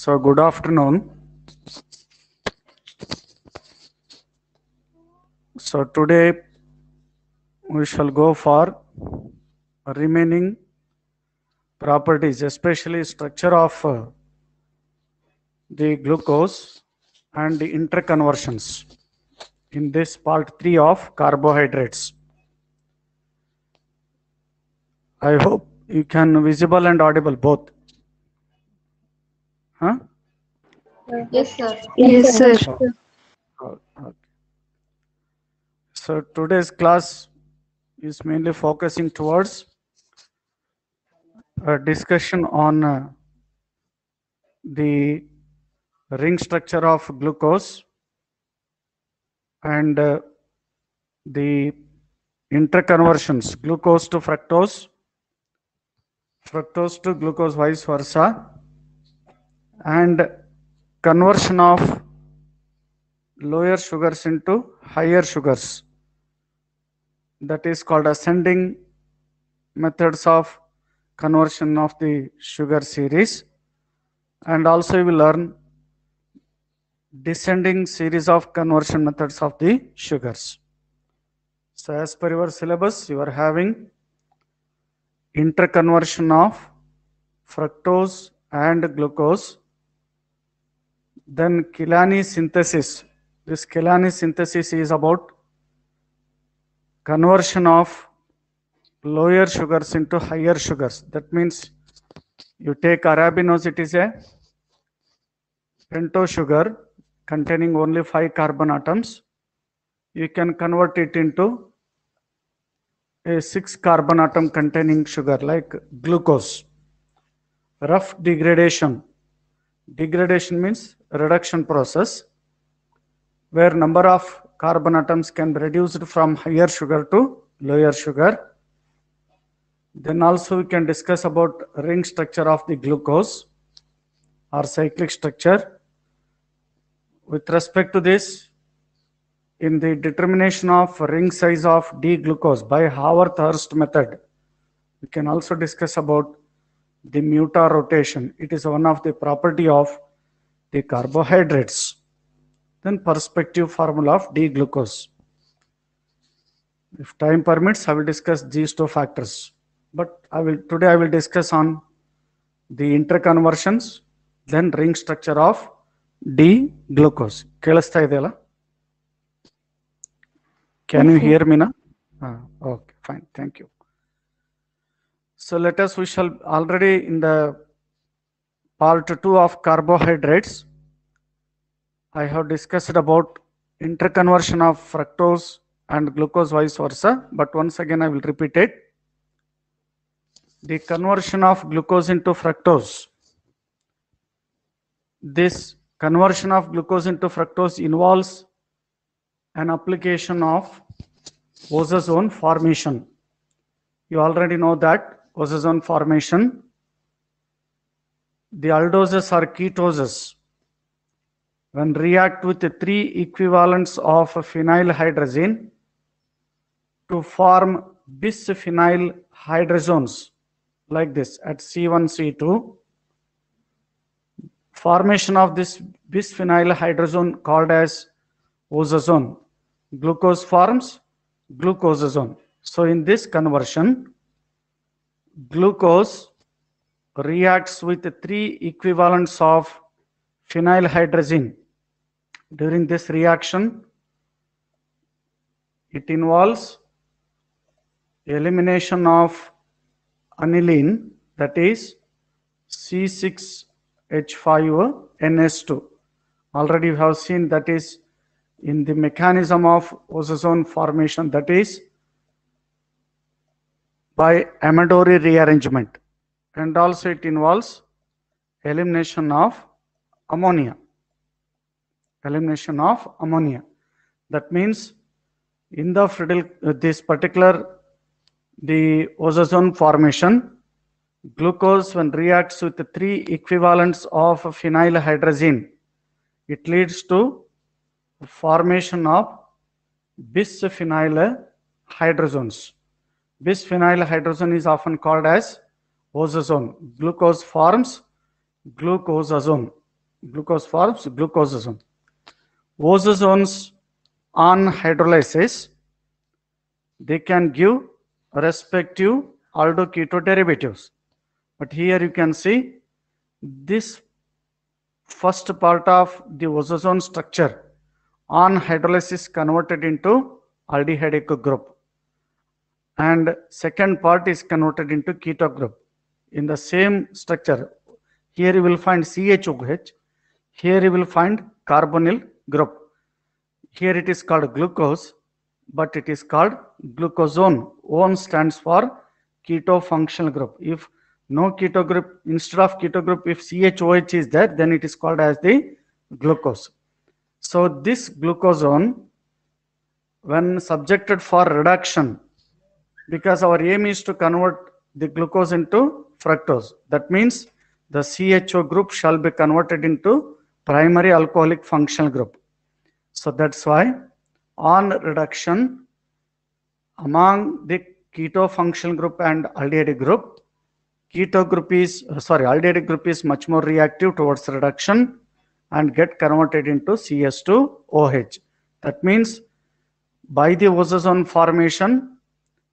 So good afternoon. So today we shall go for remaining properties, especially structure of the glucose and the interconversions in this part 3 of carbohydrates. I hope you can visible and audible both. Huh? Yes, sir. Yes, sir. Okay. So today's class is mainly focusing towards a discussion on the ring structure of glucose and the interconversions, glucose to fructose, fructose to glucose, vice versa, and conversion of lower sugars into higher sugars. That is called ascending methods of conversion of the sugar series. And also we will learn descending series of conversion methods of the sugars. So as per your syllabus, you are having interconversion of fructose and glucose, then Kilani synthesis. This Kilani synthesis is about conversion of lower sugars into higher sugars. That means you take arabinose, it is a pentose sugar containing only 5 carbon atoms. You can convert it into a 6 carbon atom containing sugar like glucose. Rough degradation. Degradation means reduction process where number of carbon atoms can be reduced from higher sugar to lower sugar. Then also we can discuss about ring structure of the glucose or cyclic structure. With respect to this, in the determination of ring size of D-glucose by Haworth-Hurst method, we can also discuss about the Muta rotation. It is one of the property of the carbohydrates. Then perspective formula of D-glucose. If time permits, I will discuss these two factors. But today I will discuss on the interconversions, then ring structure of D-glucose. Kelasta idella? Can you hear me now? Okay, fine. Thank you. So we shall already in the part 2 of carbohydrates, I have discussed about interconversion of fructose and glucose vice versa, but once again I will repeat it. The conversion of glucose into fructose. This conversion of glucose into fructose involves an application of osazone formation. You already know that osazone formation. The aldoses or ketoses, when react with the 3 equivalents of phenylhydrazine to form bisphenyl hydrazones like this at C1C2, formation of this bisphenyl hydrazone called as osazone. Glucose forms glucosazone. So in this conversion, glucose reacts with the 3 equivalents of phenylhydrazine. During this reaction, it involves elimination of aniline, that is C6H5NS2. Already we have seen that is in the mechanism of osazone formation, that is by Amadori rearrangement, and also it involves elimination of ammonia. Elimination of ammonia. That means in the this particular the osazone formation, glucose when reacts with the 3 equivalents of phenylhydrazine, it leads to formation of bisphenyl hydrazones. Bisphenyl hydrazone is often called as osazone. Glucose forms glucosazone. Glucose forms glucosazone. Ozozones on hydrolysis, they can give respective aldoketo derivatives. But here you can see this first part of the ozozone structure on hydrolysis converted into aldehydic group, and second part is converted into keto group. In the same structure, here you will find CHOH, here you will find carbonyl group. Here it is called glucose, but it is called glucosone. ON stands for keto functional group. If no keto group, instead of keto group, if CHOH is there, then it is called as the glucose. So this glucosone, when subjected for reduction, because our aim is to convert the glucose into fructose, that means the CHO group shall be converted into primary alcoholic functional group. So that's why on reduction among the keto functional group and aldehydic group, aldehydic group is much more reactive towards reduction and get converted into CS2OH. That means by the ozozone formation,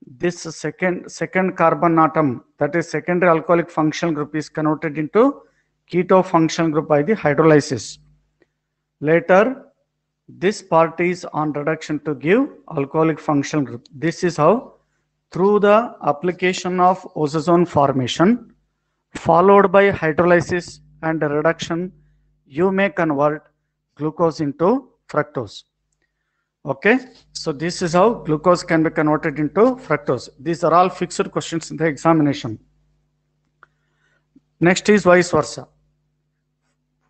this second carbon atom, that is secondary alcoholic functional group, is converted into keto functional group by the hydrolysis. Later, this part is on reduction to give alcoholic functional group. This is how, through the application of ozozone formation followed by hydrolysis and reduction, you may convert glucose into fructose. Okay, so this is how glucose can be converted into fructose. These are all fixed questions in the examination. Next is vice versa.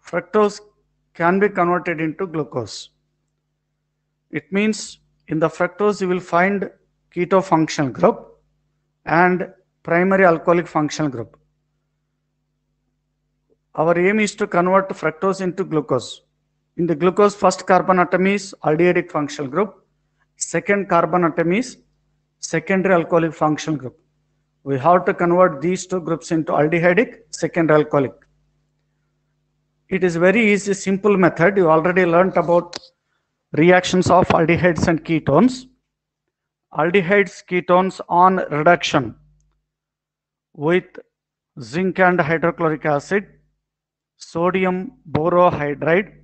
Fructose can be converted into glucose. It means in the fructose you will find keto functional group and primary alcoholic functional group. Our aim is to convert fructose into glucose. In the glucose, first carbon atom is aldehydic functional group, second carbon atom is secondary alcoholic functional group. We have to convert these two groups into aldehydic, secondary alcoholic. It is very easy, simple method. You already learnt about reactions of aldehydes and ketones. Aldehydes, ketones on reduction with zinc and hydrochloric acid, sodium borohydride,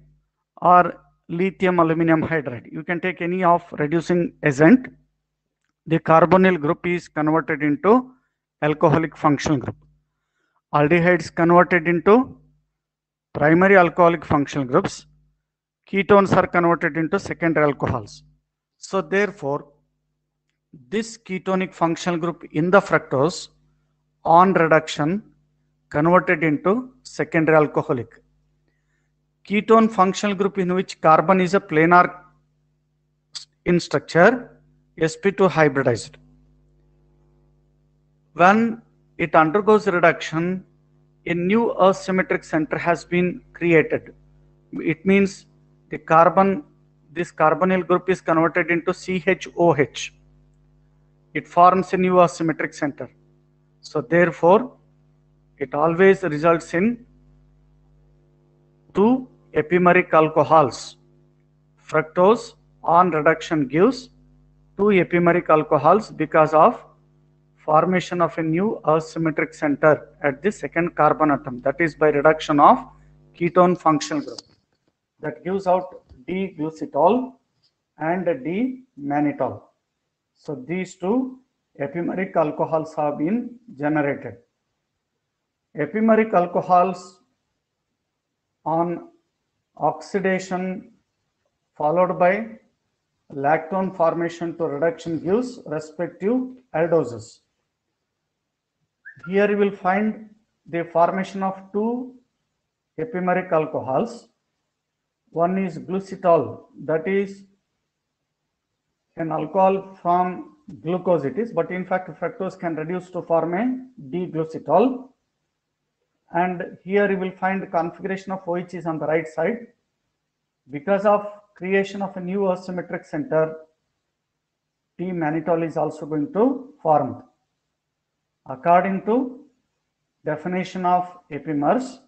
or lithium aluminum hydride. You can take any of reducing agent. The carbonyl group is converted into alcoholic functional group. Aldehydes converted into primary alcoholic functional groups. Ketones are converted into secondary alcohols. So therefore, this ketonic functional group in the fructose on reduction converted into secondary alcoholic. Ketone functional group in which carbon is a planar in structure, sp2 hybridized. When it undergoes reduction, a new asymmetric center has been created. It means the carbon, this carbonyl group is converted into CHOH. It forms a new asymmetric center. So therefore, it always results in two epimeric alcohols. Fructose on reduction gives two epimeric alcohols because of formation of a new asymmetric center at the second carbon atom, that is by reduction of ketone functional group. That gives out D-glucitol and D-mannitol. So these two epimeric alcohols have been generated. Epimeric alcohols on oxidation followed by lactone formation to reduction gives respective aldoses. Here you will find the formation of two epimeric alcohols. One is glucitol, that is an alcohol from glucose it is, but in fact fructose can reduce to form a D-glucitol. And here you will find the configuration of OH is on the right side. Because of creation of a new asymmetric center, D-mannitol is also going to form. According to definition of epimers,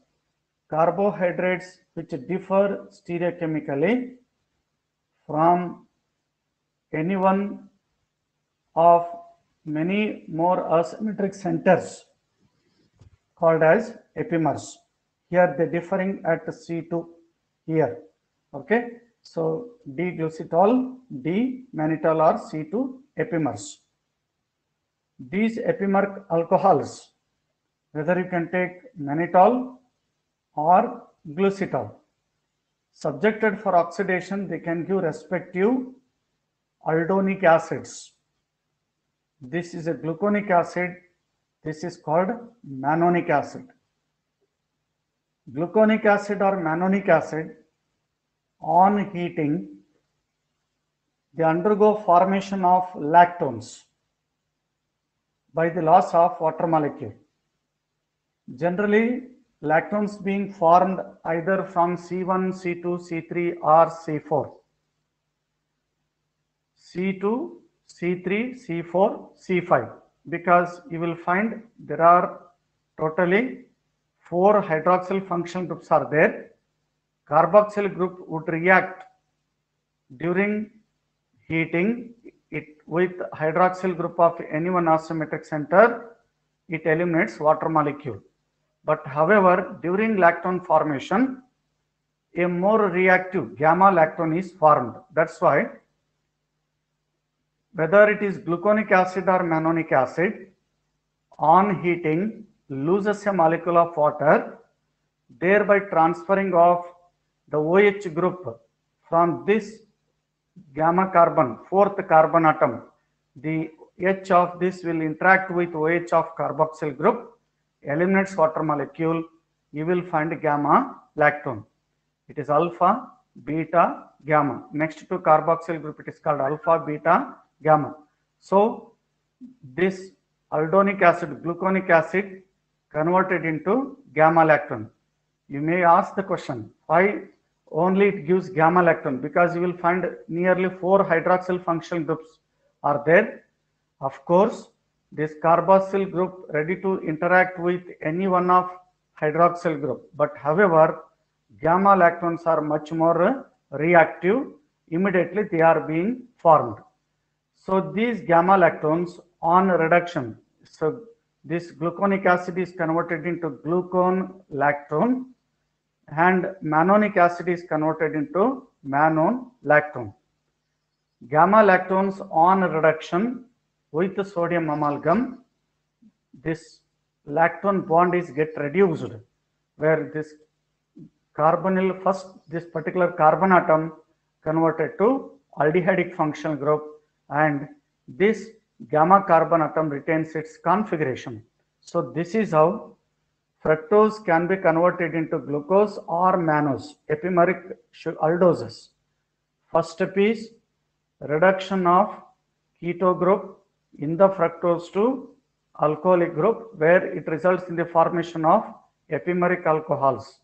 carbohydrates which differ stereochemically from any one of many more asymmetric centers called as epimers. Here they differing at C2 here. Okay. So D-glucitol, D-mannitol are C2 epimers. These epimer alcohols, whether you can take mannitol or glucitol, subjected for oxidation, they can give respective aldonic acids. This is a gluconic acid. This is called mannonic acid. Gluconic acid or mannonic acid, on heating, they undergo formation of lactones by the loss of water molecule. Generally, lactones being formed either from C1, C2, C3 or C4. C2, C3, C4, C5, because you will find there are totally 4 hydroxyl functional groups are there. Carboxyl group would react during heating it with hydroxyl group of any one asymmetric center, it eliminates water molecule. But however, during lactone formation, a more reactive gamma lactone is formed. That's why whether it is gluconic acid or mannonic acid, on heating loses a molecule of water, thereby transferring of the OH group from this gamma carbon, 4th carbon atom. The H of this will interact with OH of carboxyl group, eliminates water molecule, you will find gamma lactone. It is alpha, beta, gamma. Next to carboxyl group, it is called alpha, beta, gamma. So this aldonic acid, gluconic acid converted into gamma lactone. You may ask the question, why only it gives gamma lactone? Because you will find nearly 4 hydroxyl functional groups are there. Of course, this carboxyl group ready to interact with any one of hydroxyl group. But however, gamma lactones are much more reactive. Immediately they are being formed. So these gamma lactones on reduction, so this gluconic acid is converted into glucone lactone and mannonic acid is converted into mannone lactone. Gamma lactones on reduction with the sodium amalgam, this lactone bond is get reduced, where this carbonyl, first this particular carbon atom converted to aldehydic functional group, and this gamma carbon atom retains its configuration. So this is how fructose can be converted into glucose or mannose, epimeric aldoses. First step is reduction of keto group in the fructose to alcoholic group, where it results in the formation of epimeric alcohols.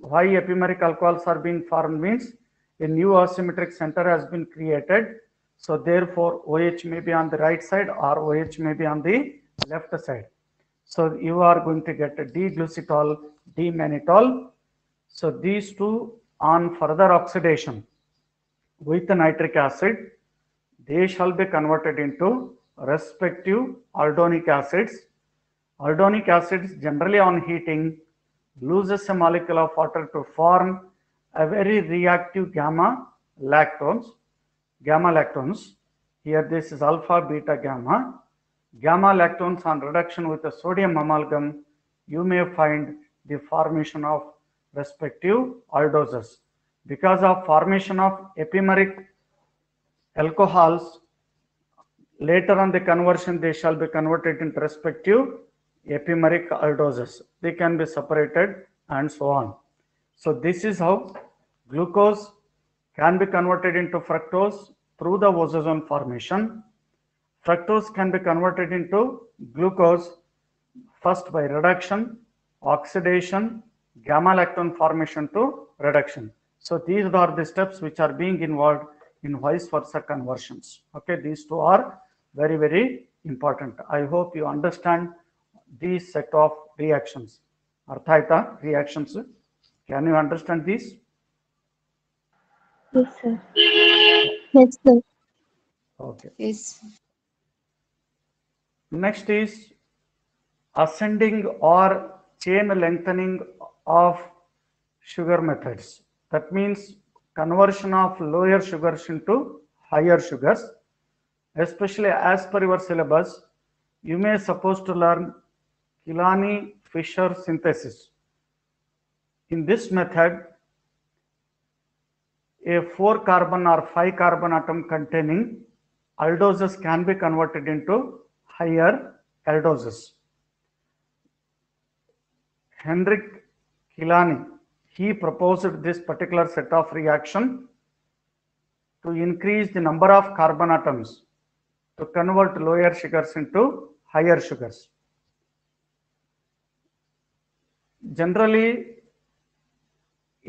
Why epimeric alcohols are being formed means a new asymmetric center has been created. So therefore, OH may be on the right side or OH may be on the left side. So you are going to get a D-glucitol, D-mannitol. So these two on further oxidation with the nitric acid, they shall be converted into respective aldonic acids. Aldonic acids generally on heating loses a molecule of water to form a very reactive gamma lactones. Here this is alpha, beta, gamma. Gamma lactones on reduction with the sodium amalgam, you may find the formation of respective aldoses. Because of formation of epimeric alcohols, later on the conversion they shall be converted into respective epimeric aldoses. They can be separated and so on. So this is how glucose can be converted into fructose through the osazone formation. Fructose can be converted into glucose first by reduction, oxidation, gamma lactone formation to reduction. So these are the steps which are being involved in vice versa conversions. Okay, these two are very, very important. I hope you understand these set of reactions. ಅರ್ಥ ಆಯ್ತಾ reactions? Can you understand these? Yes, sir. Yes, sir. Okay. Yes. Next is ascending or chain lengthening of sugar methods. That means conversion of lower sugars into higher sugars. Especially as per your syllabus, you may supposed to learn Kilani-Fischer synthesis. In this method, a 4 carbon or 5 carbon atom containing aldoses can be converted into higher aldoses. Henrik Kilani, he proposed this particular set of reaction to increase the number of carbon atoms to convert lower sugars into higher sugars. Generally,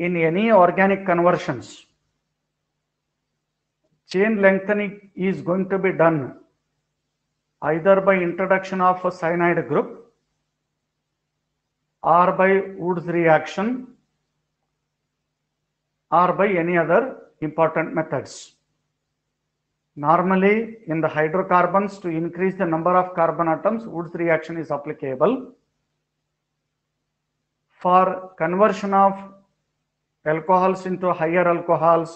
in any organic conversions, chain lengthening is going to be done either by introduction of a cyanide group or by Wood's reaction or by any other important methods. Normally, in the hydrocarbons, to increase the number of carbon atoms, Wood's reaction is applicable. For conversion of alcohols into higher alcohols,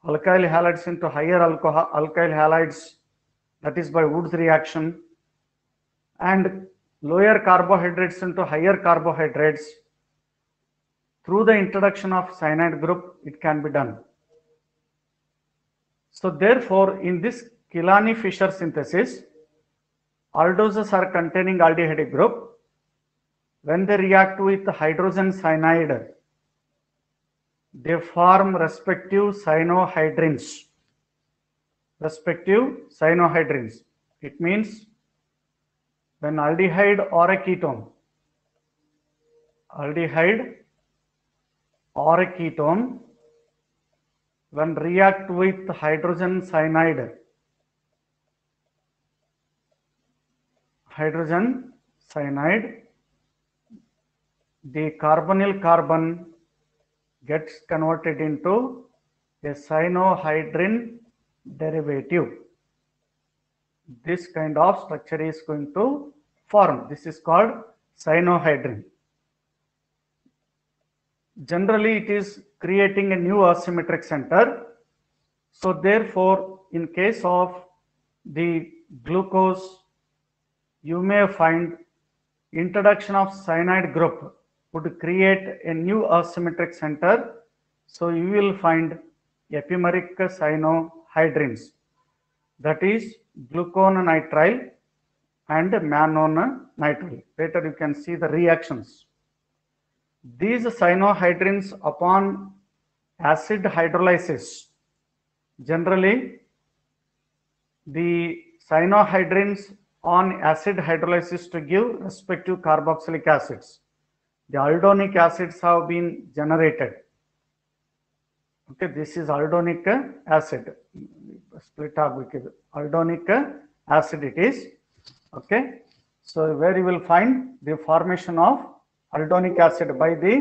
alkyl halides into higher alkyl halides, that is by Wood's reaction, and lower carbohydrates into higher carbohydrates, through the introduction of cyanide group, it can be done. So therefore, in this Kilani-Fischer synthesis, aldoses are containing aldehyde group. When they react with hydrogen cyanide, they form respective cyanohydrins. It means when aldehyde or a ketone when react with hydrogen cyanide, the carbonyl carbon gets converted into a cyanohydrin derivative. This kind of structure is going to form. This is called cyanohydrin. Generally, it is creating a new asymmetric center. So therefore, in case of the glucose, you may find introduction of cyanide group would create a new asymmetric center. So you will find epimeric cyanohydrins, that is glucononitrile and mannonitrile. Later you can see the reactions. These cyanohydrins upon acid hydrolysis, generally the cyanohydrins on acid hydrolysis to give respective carboxylic acids. The aldonic acids have been generated. Okay, this is aldonic acid. Split up with aldonic acid it is. Okay, so where you will find the formation of aldonic acid by the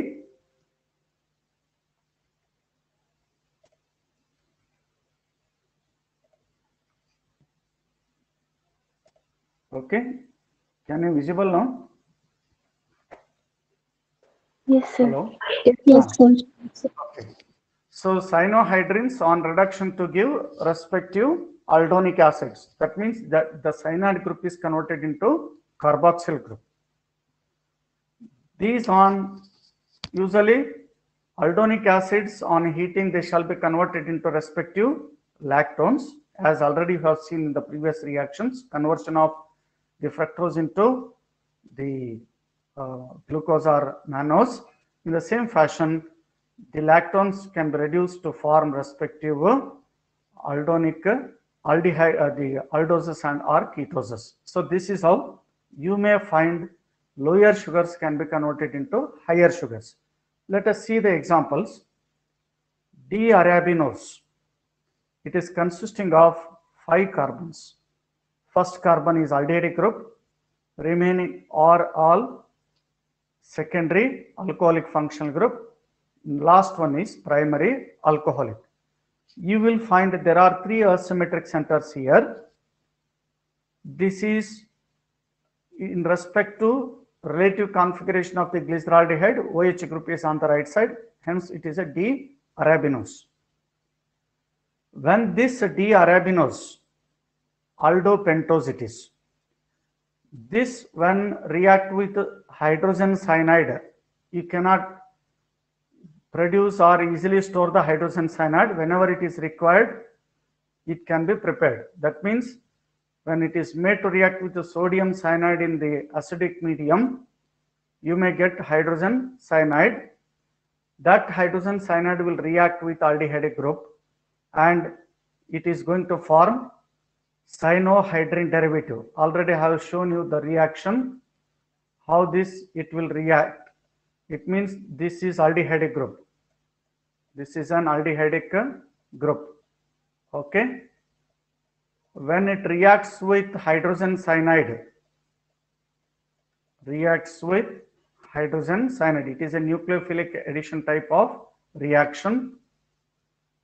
okay, can you visible now? Yes, sir. Hello? Yes, sir. Okay. So cyanohydrins on reduction to give respective aldonic acids. That means that the cyanide group is converted into carboxyl group. These on usually aldonic acids on heating, they shall be converted into respective lactones, as already you have seen in the previous reactions, conversion of the fructose into the glucose or mannose. In the same fashion, the lactones can be reduced to form respective aldonic aldehyde, the aldoses and or ketoses. So this is how you may find lower sugars can be converted into higher sugars. Let us see the examples. D-arabinose. It is consisting of 5 carbons. First carbon is aldehyde group, remaining are all secondary alcoholic functional group. Last one is primary alcoholic. You will find there are three asymmetric centers here. This is in respect to relative configuration of the glyceraldehyde. OH group is on the right side, hence it is a D-arabinose. When this D-arabinose, aldopentose it is, this when react with hydrogen cyanide, you cannot produce or easily store the hydrogen cyanide. Whenever it is required, it can be prepared. That means when it is made to react with the sodium cyanide in the acidic medium, you may get hydrogen cyanide. That hydrogen cyanide will react with aldehyde group and it is going to form cyanohydrin derivative. Already I have shown you the reaction, how this it will react. It means this is aldehyde group. This is an aldehydic group. Okay. When it reacts with hydrogen cyanide, it is a nucleophilic addition type of reaction.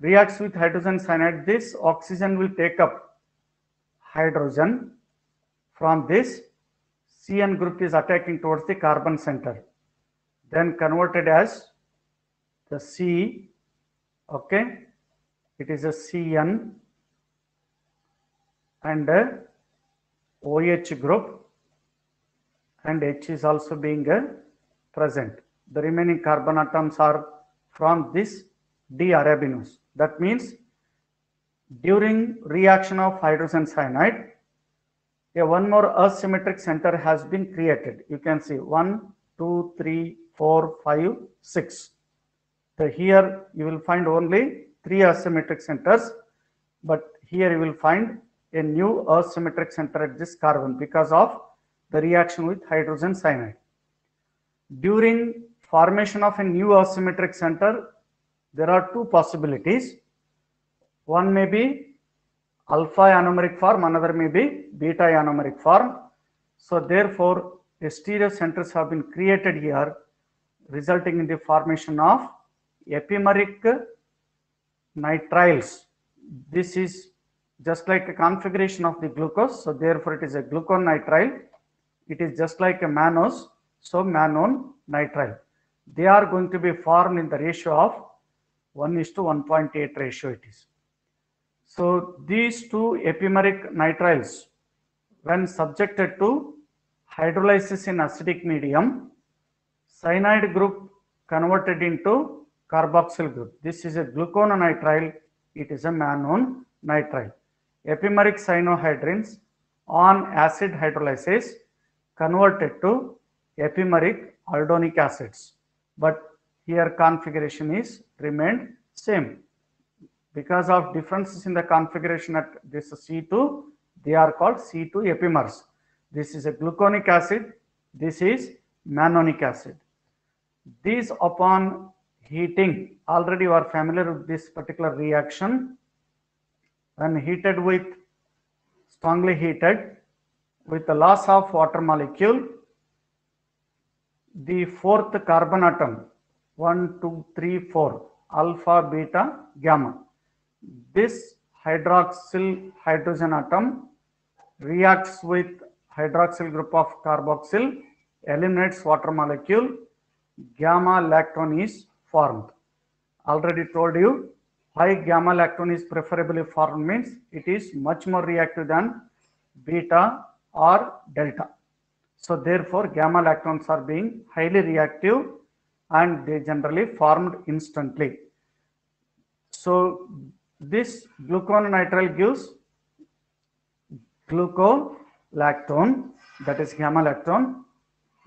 Reacts with hydrogen cyanide, this oxygen will take up hydrogen from this. CN group is attacking towards the carbon center, then converted as the C. Okay, it is a CN and a OH group, and H is also being present. The remaining carbon atoms are from this D-arabinose. That means during reaction of hydrogen cyanide, one more asymmetric center has been created. You can see 1, 2, 3, 4, 5, 6. So here you will find only 3 asymmetric centers, but here you will find a new asymmetric center at this carbon because of the reaction with hydrogen cyanide. During formation of a new asymmetric center, there are 2 possibilities. One may be alpha ionomeric form, another may be beta ionomeric form. So therefore, the stereo centers have been created here, resulting in the formation of epimeric nitriles. This is just like a configuration of the glucose, so therefore it is a gluconitrile. It is just like a mannose, so mannone nitrile. They are going to be formed in the ratio of 1:1.8 ratio it is. So these 2 epimeric nitriles, when subjected to hydrolysis in acidic medium, cyanide group converted into carboxyl group. This is a glucononitrile, it is a mannone nitrile. Epimeric cyanohydrins on acid hydrolysis converted to epimeric aldonic acids, but here configuration is remained same. Because of differences in the configuration at this C2, they are called C2 epimers. This is a gluconic acid, this is mannonic acid. These upon heating, already you are familiar with this particular reaction. When heated with, strongly heated, with the loss of water molecule, the 4th carbon atom, 1, 2, 3, 4, alpha, beta, gamma. This hydroxyl hydrogen atom reacts with hydroxyl group of carboxyl, eliminates water molecule, gamma lactone is formed. Already told you why gamma lactone is preferably formed means it is much more reactive than beta or delta. So therefore gamma lactones are being highly reactive and they generally formed instantly. So this glucononitrile gives glucolactone, that is gamma lactone.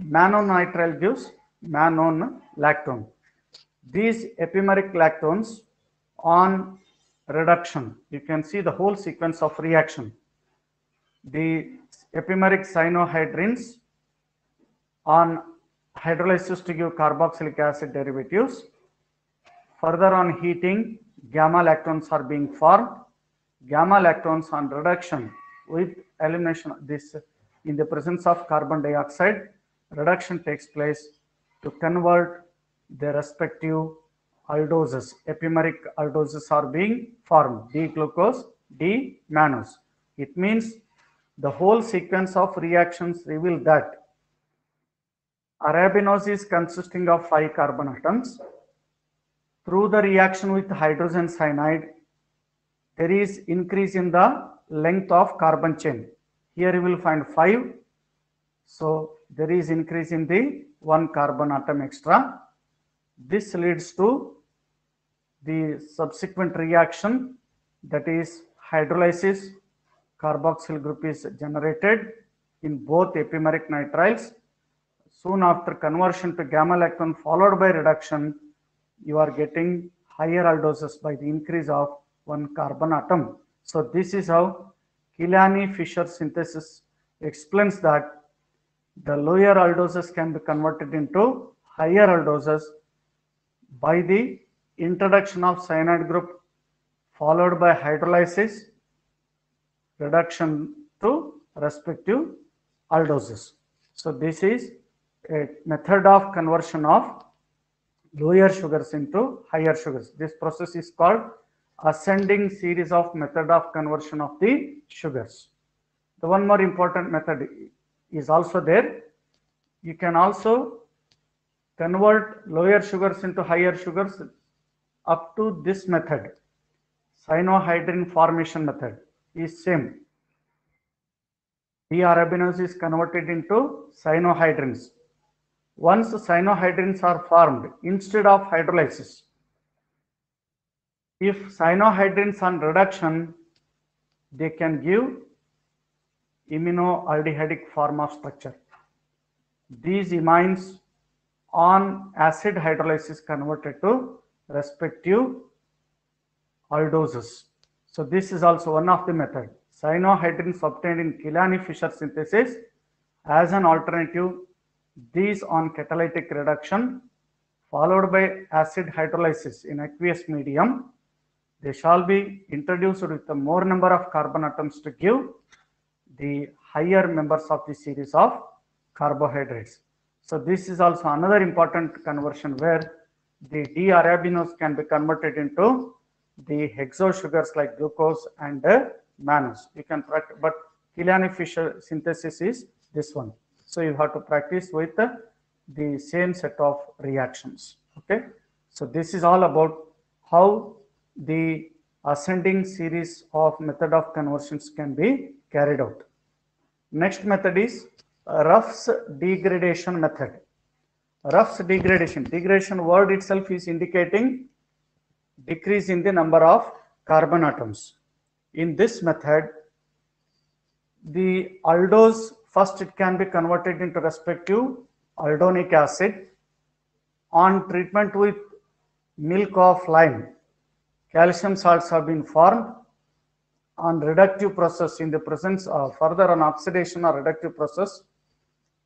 Mannonitrile gives mannone lactone. These epimeric lactones on reduction, you can see the whole sequence of reaction. The epimeric cyanohydrins on hydrolysis to give carboxylic acid derivatives. Further on heating, gamma lactones are being formed. Gamma lactones on reduction with elimination of this in the presence of carbon dioxide, reduction takes place to convert their respective aldoses. Epimeric aldoses are being formed, D-glucose, D-mannose. It means the whole sequence of reactions reveal that arabinose is consisting of 5 carbon atoms. Through the reaction with hydrogen cyanide, there is increase in the length of carbon chain. Here you will find 5. So there is increase in the 1 carbon atom extra. This leads to the subsequent reaction, that is hydrolysis. Carboxyl group is generated in both epimeric nitriles. Soon after conversion to gamma lactone followed by reduction, you are getting higher aldoses by the increase of 1 carbon atom. So this is how Killiani-Fischer synthesis explains that the lower aldoses can be converted into higher aldoses by the introduction of cyanide group followed by hydrolysis, reduction to respective aldoses. So this is a method of conversion of lower sugars into higher sugars. This process is called ascending series of method of conversion of the sugars. The one more important method is also there. You can also convert lower sugars into higher sugars up to this method. Cyanohydrin formation method is same. D-arabinose is converted into cyanohydrins. Once cyanohydrins are formed instead of hydrolysis, if cyanohydrins on reduction, they can give iminoaldehydic form of structure. These imines on acid hydrolysis converted to respective aldoses. So this is also one of the method. Cyanohydrins obtained in Killiani-Fischer synthesis as an alternative, these on catalytic reduction followed by acid hydrolysis in aqueous medium, they shall be introduced with a more number of carbon atoms to give the higher members of the series of carbohydrates. So this is also another important conversion where the D-arabinose can be converted into the hexose sugars like glucose and mannose. You can practice, but Killiani-Fischer synthesis is this one. So you have to practice with the same set of reactions. Okay. So this is all about how the ascending series of method of conversions can be carried out. Next method is Ruff's degradation method. Ruff's degradation word itself is indicating decrease in the number of carbon atoms. In this method, the aldose, first it can be converted into respective aldonic acid. On treatment with milk of lime, calcium salts have been formed. On reductive process, in the presence of further on oxidation or reductive process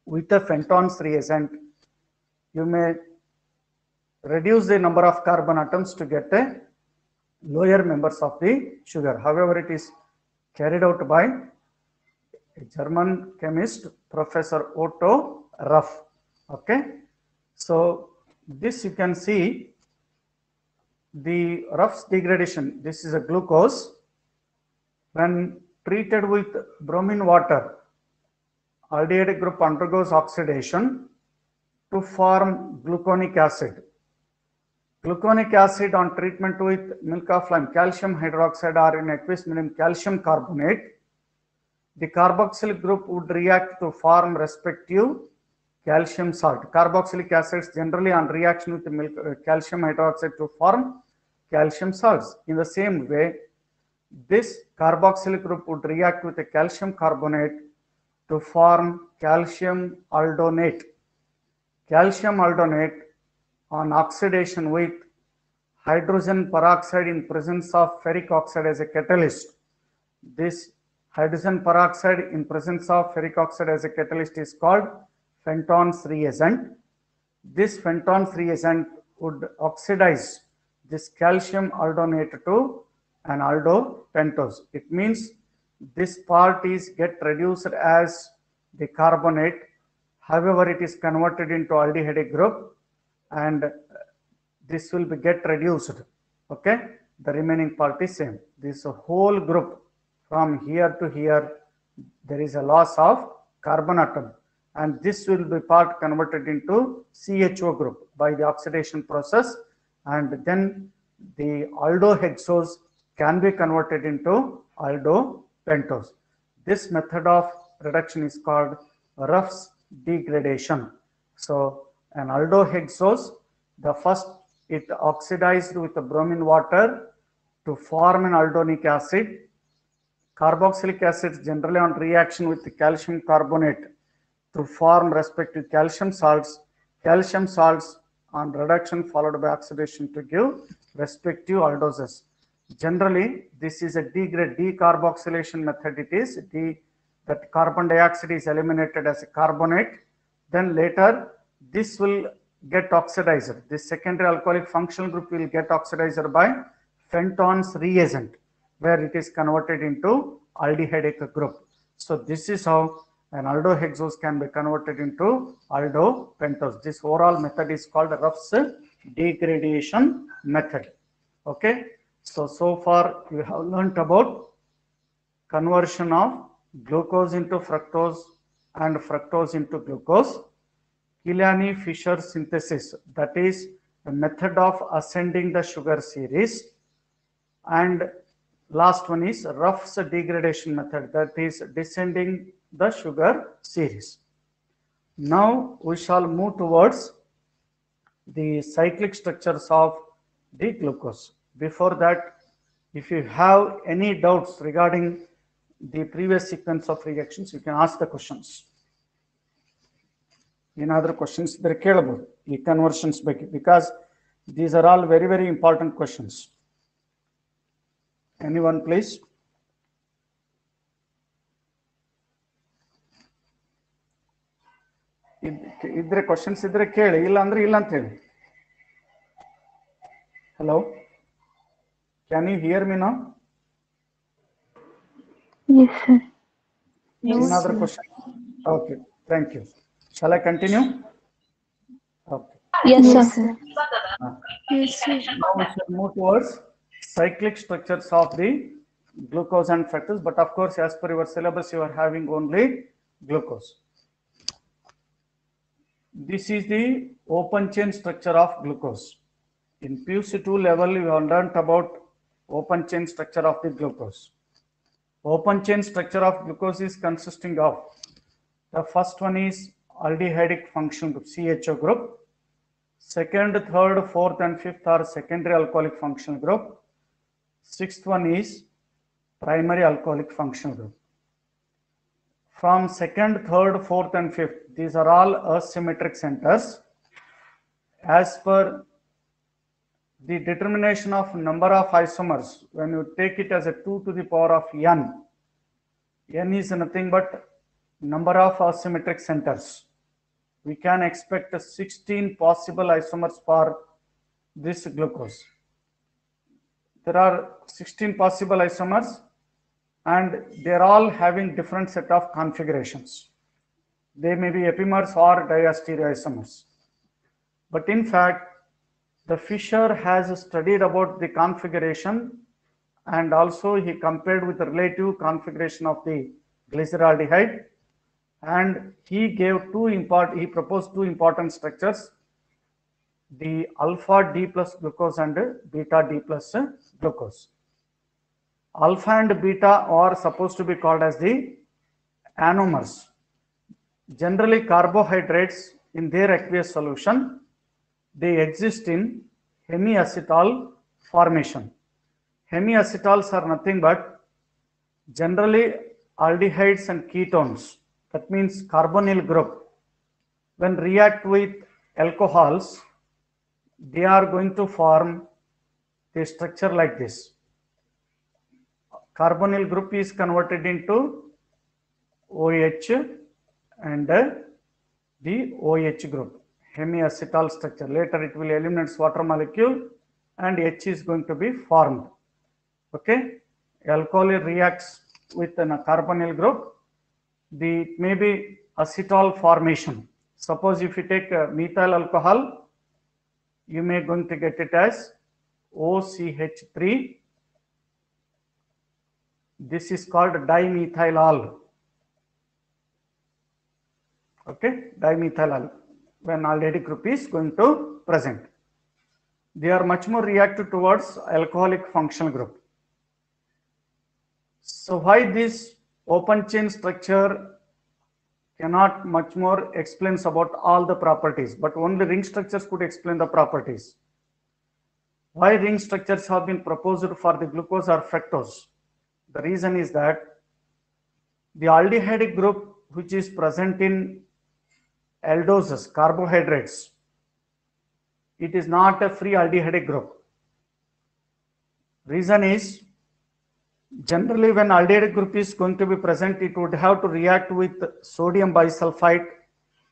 with a Fenton's reagent, you may reduce the number of carbon atoms to get a lower members of the sugar. However, it is carried out by a German chemist, Professor Otto Ruff. Okay, so this you can see the Ruff's degradation. This is a glucose. When treated with bromine water, aldehyde group undergoes oxidation to form gluconic acid. Gluconic acid on treatment with milk of lime, calcium hydroxide, or in aqueous medium calcium carbonate, the carboxyl group would react to form respective calcium salt. Carboxylic acids generally on reaction with the milk, calcium hydroxide to form calcium salts. In the same way, this carboxyl group would react with a calcium carbonate to form calcium aldonate. Calcium aldonate on oxidation with hydrogen peroxide in presence of ferric oxide as a catalyst. This hydrogen peroxide in presence of ferric oxide as a catalyst is called Fenton's reagent. This Fenton's reagent would oxidize this calcium aldonate to an aldopentose. It means this part is get reduced as the carbonate. However, it is converted into aldehyde group, and this will be get reduced. Okay, the remaining part is same. This whole group from here to here, there is a loss of carbon atom, and this will be part converted into CHO group by the oxidation process, and then the aldohexose can be converted into aldopentose. This method of reduction is called Ruff's degradation. So an aldohexose, the first it oxidized with the bromine water to form an aldonic acid. Carboxylic acids generally on reaction with the calcium carbonate to form respective calcium salts on reduction followed by oxidation to give respective aldoses. Generally, this is a decarboxylation method. It is that carbon dioxide is eliminated as a carbonate. Then later, this will get oxidized. This secondary alcoholic functional group will get oxidized by Fenton's reagent, where it is converted into aldehydic group. So this is how an aldohexose can be converted into aldopentose. This overall method is called Ruff's degradation method. Okay. So far you have learnt about conversion of glucose into fructose and fructose into glucose. Killian-Fischer synthesis, that is a method of ascending the sugar series. And last one is Ruff's degradation method, that is descending the sugar series. Now we shall move towards the cyclic structures of the glucose. Before that, if you have any doubts regarding the previous sequence of reactions, you can ask the questions. ಏನಾದರೂ questions ಇದ್ದರೆ ಕೇಳಬಹುದು ಈ conversions ಬಗ್ಗೆ, because these are all very very important questions. Anyone please? ಇದ್ರೆ questions ಇದ್ರೆ ಕೇಳಿ, ಇಲ್ಲ ಅಂದ್ರೆ ಇಲ್ಲ ಅಂತ ಹೇಳಿ. Hello, can you hear me now? Yes, sir. Another question? Okay, thank you. Shall I continue? Okay. Yes, sir. Yes, sir. Now we shall move towards cyclic structures of the glucose and fructose. But of course, as per your syllabus, you are having only glucose. This is the open chain structure of glucose. In PUC2 level, you have learnt about open chain structure of the glucose. Open chain structure of glucose is consisting of, the first one is aldehydic function group, CHO group. Second, third, fourth and fifth are secondary alcoholic functional group. Sixth one is primary alcoholic functional group. From second, third, fourth and fifth, these are all asymmetric centers. As per the determination of number of isomers, when you take it as a 2 to the power of n, n is nothing but number of asymmetric centers. We can expect 16 possible isomers for this glucose. There are 16 possible isomers and they are all having different set of configurations. They may be epimers or diastereoisomers. But in fact, the Fischer has studied about the configuration, and also he compared with the relative configuration of the glyceraldehyde, and he proposed two important structures, the alpha D plus glucose and beta D plus glucose. Alpha and beta are supposed to be called as the anomers. Generally, carbohydrates in their aqueous solution, they exist in hemiacetal formation. Hemiacetals are nothing but generally aldehydes and ketones. That means carbonyl group. When react with alcohols, they are going to form a structure like this. Carbonyl group is converted into OH and the OH group. Hemiacetal structure. Later it will eliminate water molecule and H is going to be formed. Okay, alcohol reacts with a carbonyl group. It may be acetal formation. Suppose if you take methyl alcohol, you may going to get it as OCH3. This is called dimethylol. Okay, dimethylol. When aldehyde group is going to present, they are much more reactive towards alcoholic functional group. So why this open chain structure cannot much more explains about all the properties, but only ring structures could explain the properties. Why ring structures have been proposed for the glucose or fructose? The reason is that the aldehyde group which is present in aldoses, carbohydrates, it is not a free aldehyde group. Reason is, generally when aldehyde group is going to be present, it would have to react with sodium bisulfite,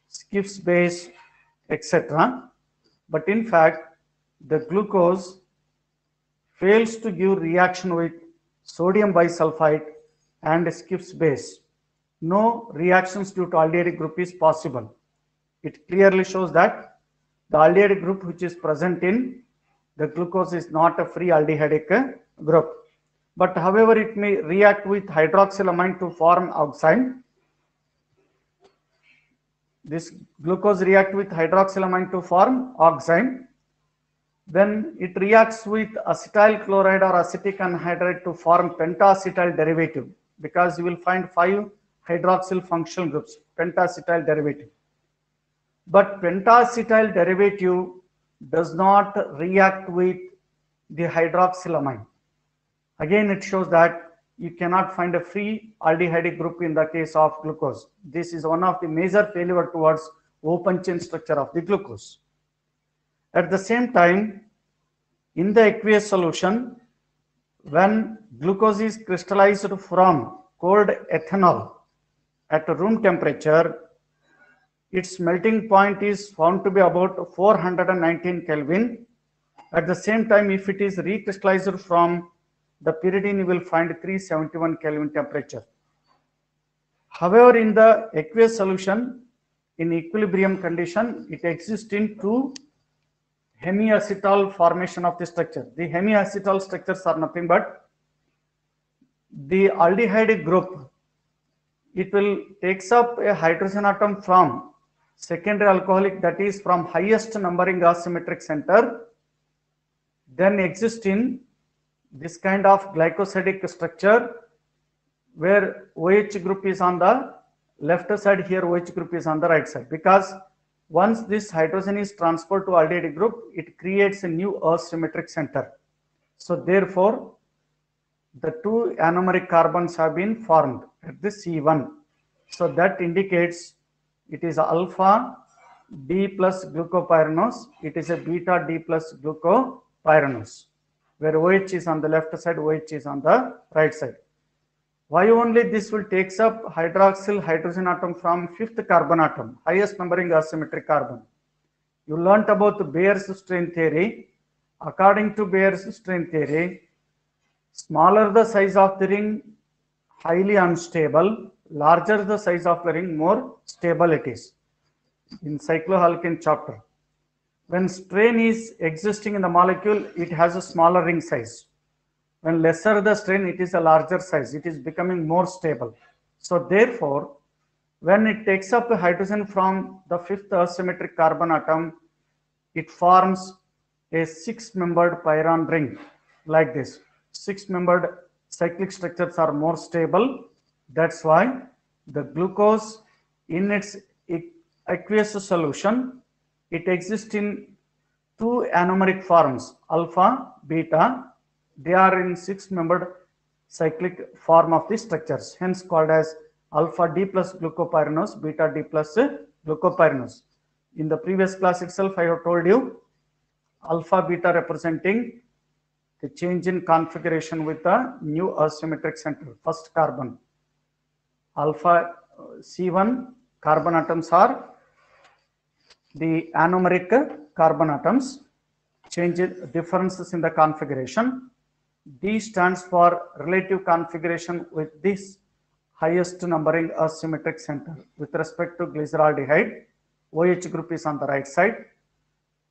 Schiff's base, etc. But in fact, the glucose fails to give reaction with sodium bisulfite and Schiff's base. No reactions due to aldehyde group is possible. It clearly shows that the aldehyde group which is present in the glucose is not a free aldehydic group. But however, it may react with hydroxylamine to form oxime. This glucose react with hydroxylamine to form oxime. Then it reacts with acetyl chloride or acetic anhydride to form pentaacetyl derivative, because you will find 5 hydroxyl functional groups, pentaacetyl derivative. But pentaacetyl derivative does not react with the hydroxylamine. Again, it shows that you cannot find a free aldehyde group in the case of glucose. This is one of the major failure towards open chain structure of the glucose. At the same time, in the aqueous solution, when glucose is crystallized from cold ethanol at room temperature, its melting point is found to be about 419 Kelvin. At the same time, if it is recrystallized from the pyridine, you will find 371 Kelvin temperature. However, in the aqueous solution, in equilibrium condition, it exists in 2 hemiacetal formation of the structure. The hemiacetal structures are nothing but the aldehyde group. It will takes up a hydrogen atom from secondary alcoholic, that is from highest numbering asymmetric center, then exist in this kind of glycosidic structure where OH group is on the left side, here OH group is on the right side, because once this hydrogen is transferred to aldehyde group, it creates a new asymmetric center. So therefore, the 2 anomeric carbons have been formed at the C1. So that indicates it is alpha D plus glucopyranose, it is a beta D plus glucopyranose, where OH is on the left side, OH is on the right side. Why only this will takes up hydroxyl hydrogen atom from 5th carbon atom, highest numbering asymmetric carbon? You learnt about Bayer's strain theory. According to Bayer's strain theory, smaller the size of the ring, highly unstable, larger the size of the ring, more stable it is. In cycloalkane chapter, when strain is existing in the molecule, it has a smaller ring size. When lesser the strain, it is a larger size. It is becoming more stable. So therefore, when it takes up a hydrogen from the 5th asymmetric carbon atom, it forms a 6-membered pyrrole ring like this. 6-membered cyclic structures are more stable. That's why the glucose in its aqueous solution, it exists in 2 anomeric forms, alpha, beta. They are in 6-membered cyclic form of the structures, hence called as alpha D plus glucopyranose, beta D plus glucopyranose. In the previous class itself, I have told you alpha, beta representing the change in configuration with the new asymmetric center, first carbon. Alpha C1 carbon atoms are the anomeric carbon atoms, differences in the configuration. D stands for relative configuration with this highest numbering asymmetric center with respect to glyceraldehyde. OH group is on the right side.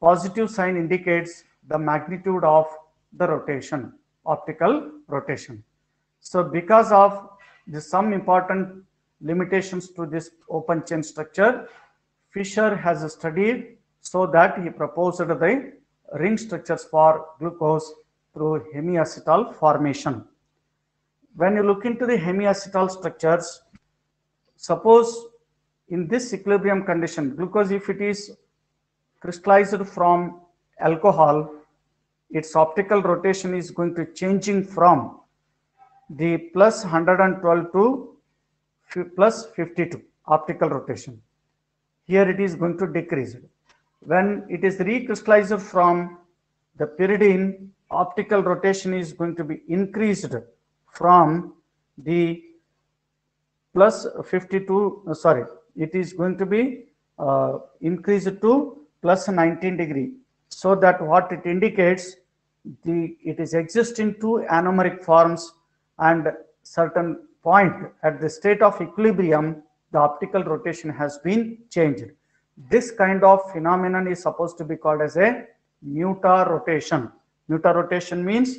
Positive sign indicates the magnitude of the rotation, optical rotation. So because of some important limitations to this open chain structure, Fischer has studied so that he proposed the ring structures for glucose through hemiacetal formation. When you look into the hemiacetal structures, suppose in this equilibrium condition, glucose, if it is crystallized from alcohol, its optical rotation is going to changing from the plus 112 to plus 52 optical rotation. Here it is going to decrease. When it is recrystallized from the pyridine, optical rotation is going to be increased from the plus 52, it is going to be increased to plus 19 degree, so that what it indicates, it is existing two anomeric forms, and certain point at the state of equilibrium, the optical rotation has been changed. This kind of phenomenon is supposed to be called as a mutarotation. Mutarotation means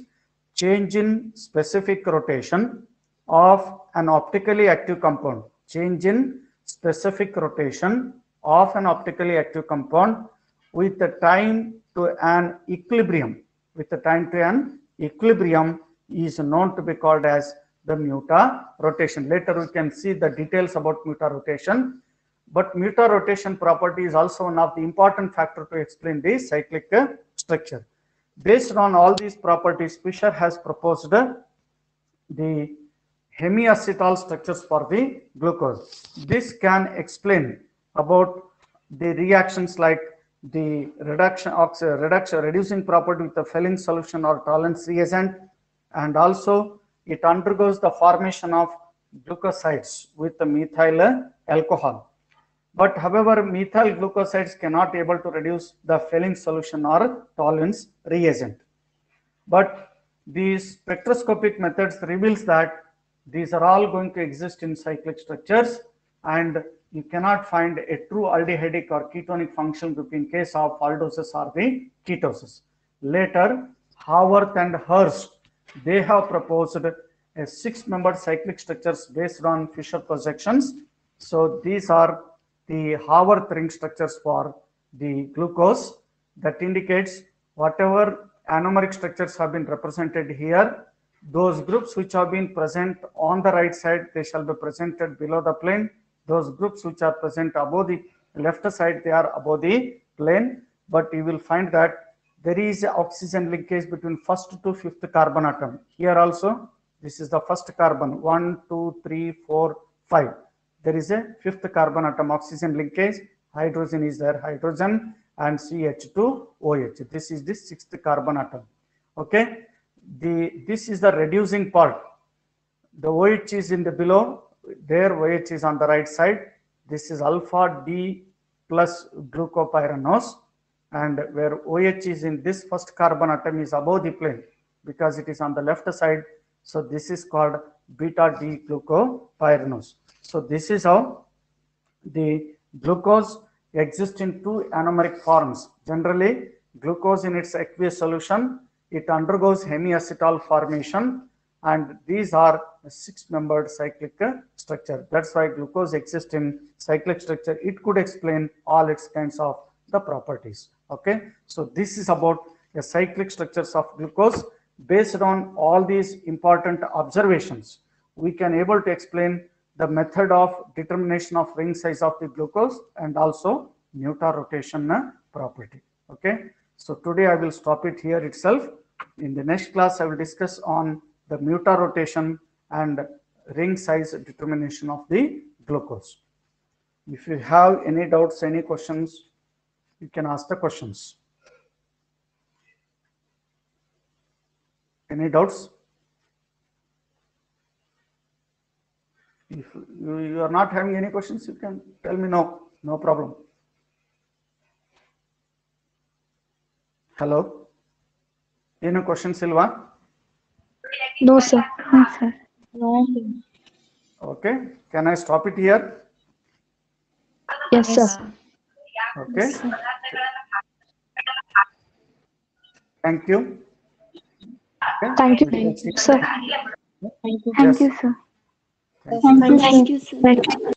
change in specific rotation of an optically active compound. Change in specific rotation of an optically active compound with the time to an equilibrium. With the time to an equilibrium is known to be called as the mutarotation. Later we can see the details about mutarotation. But mutarotation property is also one of the important factors to explain the cyclic structure. Based on all these properties, Fischer has proposed the hemiacetal structures for the glucose. This can explain about the reactions like the reducing property with the Fehling solution or Tollens reagent, and also it undergoes the formation of glucosides with the methyl alcohol. But however, methyl glucosides cannot able to reduce the Fehling solution or Tollens reagent. But these spectroscopic methods reveals that these are all going to exist in cyclic structures, and you cannot find a true aldehydic or ketonic functional group in case of aldoses or the ketoses. Later, Haworth and Hurst, they have proposed a 6-membered cyclic structures based on Fischer projections. So these are the Haworth ring structures for the glucose. That indicates whatever anomeric structures have been represented here, those groups which have been present on the right side, they shall be presented below the plane. Those groups which are present above the left side, they are above the plane. But you will find that there is a oxygen linkage between first to fifth carbon atom. Here also, this is the first carbon, 1, 2, 3, 4, 5. There is a fifth carbon atom oxygen linkage. Hydrogen is there, hydrogen, and CH2OH. This is the sixth carbon atom. Okay. This is the reducing part. The OH is in the below, there OH is on the right side. This is alpha D plus glucopyranose, and where OH is in this first carbon atom is above the plane because it is on the left side. So this is called beta D glucopyranose. So this is how the glucose exists in two anomeric forms. Generally, glucose in its aqueous solution, it undergoes hemiacetal formation, and these are a 6-membered cyclic structure. That's why glucose exists in cyclic structure. It could explain all its kinds of the properties. Okay, so this is about the cyclic structures of glucose. Based on all these important observations, we can able to explain the method of determination of ring size of the glucose and also mutarotation property. Okay, so today I will stop it here itself. In the next class, I will discuss on the mutarotation and ring size determination of the glucose. If you have any doubts, any questions, you can ask the questions. Any doubts? If you are not having any questions, you can tell me no problem. Hello? Any questions, Silva? No, sir. No, sir. No. Okay, can I stop it here? Yes, sir. Okay. Yes, sir. Thank you. Okay. Thank you, Let us see. sir. Thank you, Yes. sir. Thank you. Thank you, sir. Thank you, sir.